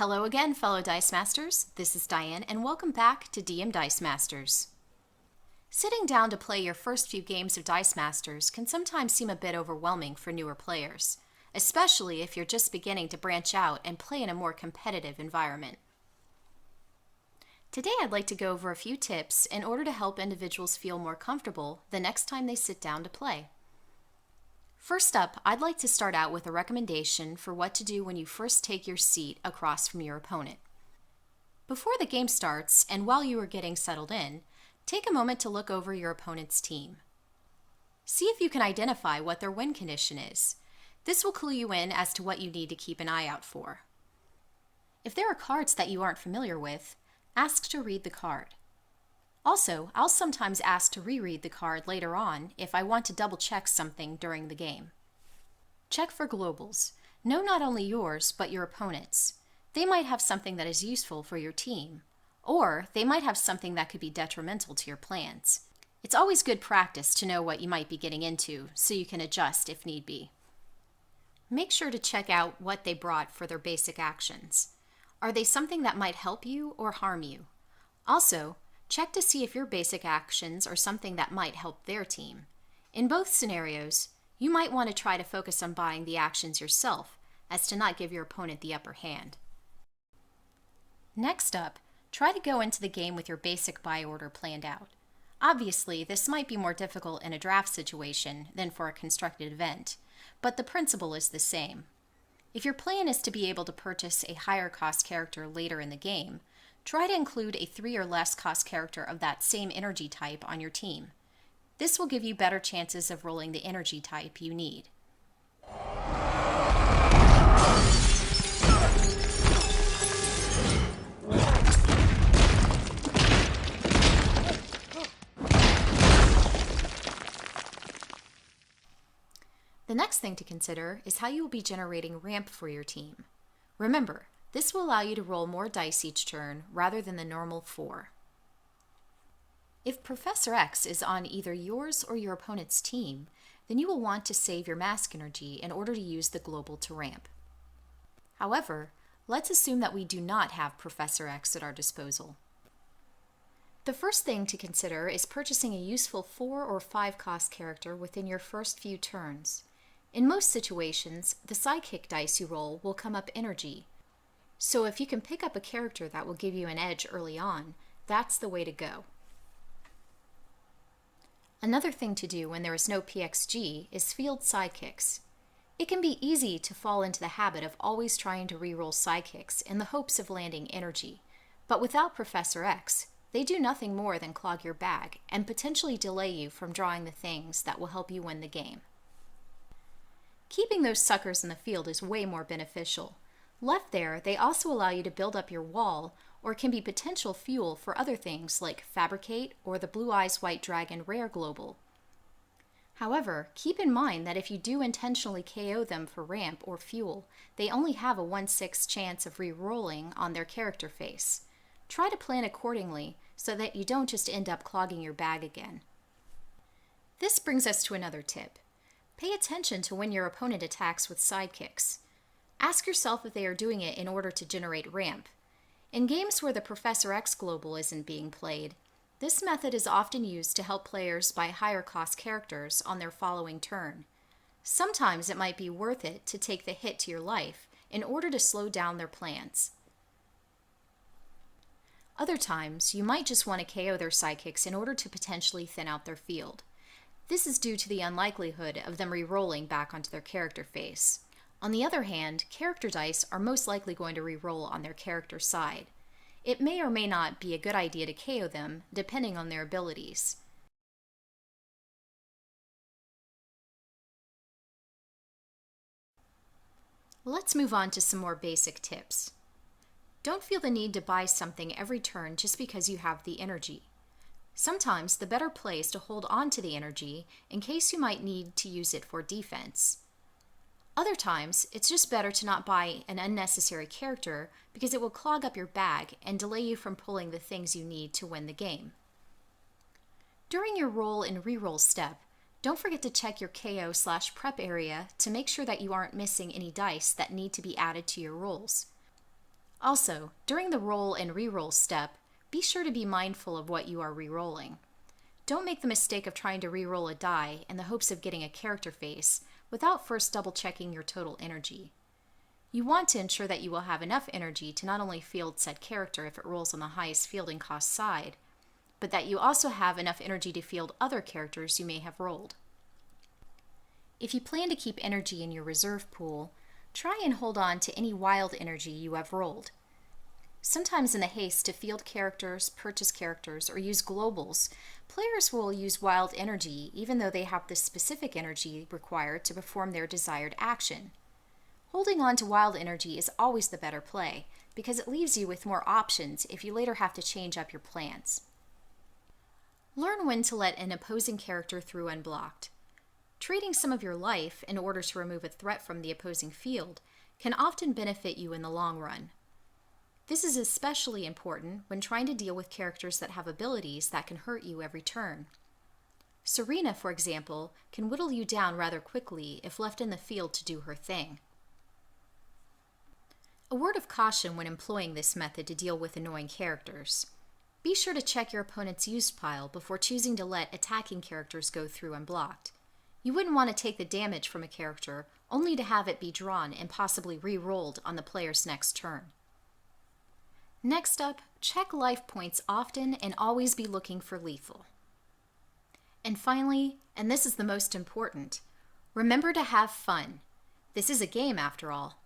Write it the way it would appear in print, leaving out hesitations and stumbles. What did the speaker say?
Hello again, fellow Dice Masters. This is Diane, and welcome back to DM Dice Masters. Sitting down to play your first few games of Dice Masters can sometimes seem a bit overwhelming for newer players, especially if you're just beginning to branch out and play in a more competitive environment. Today I'd like to go over a few tips in order to help individuals feel more comfortable the next time they sit down to play. First up, I'd like to start out with a recommendation for what to do when you first take your seat across from your opponent. Before the game starts, and while you are getting settled in, take a moment to look over your opponent's team. See if you can identify what their win condition is. This will clue you in as to what you need to keep an eye out for. If there are cards that you aren't familiar with, ask to read the card. Also, I'll sometimes ask to reread the card later on if I want to double check something during the game. Check for globals. Know not only yours, but your opponent's. They might have something that is useful for your team, or they might have something that could be detrimental to your plans. It's always good practice to know what you might be getting into so you can adjust if need be. Make sure to check out what they brought for their basic actions. Are they something that might help you or harm you? Also, check to see if your basic actions are something that might help their team. In both scenarios, you might want to try to focus on buying the actions yourself, as to not give your opponent the upper hand. Next up, try to go into the game with your basic buy order planned out. Obviously, this might be more difficult in a draft situation than for a constructed event, but the principle is the same. If your plan is to be able to purchase a higher cost character later in the game, try to include a 3 or less cost character of that same energy type on your team. This will give you better chances of rolling the energy type you need. The next thing to consider is how you will be generating ramp for your team. Remember, this will allow you to roll more dice each turn rather than the normal 4. If Professor X is on either yours or your opponent's team, then you will want to save your mask energy in order to use the global to ramp. However, let's assume that we do not have Professor X at our disposal. The first thing to consider is purchasing a useful 4 or 5 cost character within your first few turns. In most situations, the sidekick dice you roll will come up energy. So if you can pick up a character that will give you an edge early on, that's the way to go. Another thing to do when there is no PXG is field sidekicks. It can be easy to fall into the habit of always trying to reroll sidekicks in the hopes of landing energy, but without Professor X, they do nothing more than clog your bag and potentially delay you from drawing the things that will help you win the game. Keeping those suckers in the field is way more beneficial. Left there, they also allow you to build up your wall, or can be potential fuel for other things like Fabricate or the Blue Eyes White Dragon Rare Global. However, keep in mind that if you do intentionally KO them for ramp or fuel, they only have a 1/6 chance of re-rolling on their character face. Try to plan accordingly so that you don't just end up clogging your bag again. This brings us to another tip. Pay attention to when your opponent attacks with sidekicks. Ask yourself if they are doing it in order to generate ramp. In games where the Professor X Global isn't being played, this method is often used to help players buy higher cost characters on their following turn. Sometimes it might be worth it to take the hit to your life in order to slow down their plans. Other times, you might just want to KO their sidekicks in order to potentially thin out their field. This is due to the unlikelihood of them re-rolling back onto their character face. On the other hand, character dice are most likely going to re-roll on their character side. It may or may not be a good idea to KO them, depending on their abilities. Let's move on to some more basic tips. Don't feel the need to buy something every turn just because you have the energy. Sometimes the better play is to hold on to the energy in case you might need to use it for defense. Other times, it's just better to not buy an unnecessary character because it will clog up your bag and delay you from pulling the things you need to win the game. During your roll and reroll step, don't forget to check your KO/prep area to make sure that you aren't missing any dice that need to be added to your rolls. Also, during the roll and re-roll step, be sure to be mindful of what you are re-rolling. Don't make the mistake of trying to re-roll a die in the hopes of getting a character face without first double-checking your total energy. You want to ensure that you will have enough energy to not only field said character if it rolls on the highest fielding cost side, but that you also have enough energy to field other characters you may have rolled. If you plan to keep energy in your reserve pool, try and hold on to any wild energy you have rolled. Sometimes in the haste to field characters, purchase characters, or use globals, players will use wild energy even though they have the specific energy required to perform their desired action. Holding on to wild energy is always the better play because it leaves you with more options if you later have to change up your plans. Learn when to let an opposing character through unblocked. Trading some of your life in order to remove a threat from the opposing field can often benefit you in the long run. This is especially important when trying to deal with characters that have abilities that can hurt you every turn. Serena, for example, can whittle you down rather quickly if left in the field to do her thing. A word of caution when employing this method to deal with annoying characters. Be sure to check your opponent's used pile before choosing to let attacking characters go through unblocked. You wouldn't want to take the damage from a character only to have it be drawn and possibly re-rolled on the player's next turn. Next up, check life points often and always be looking for lethal. And finally, and this is the most important, remember to have fun. This is a game after all.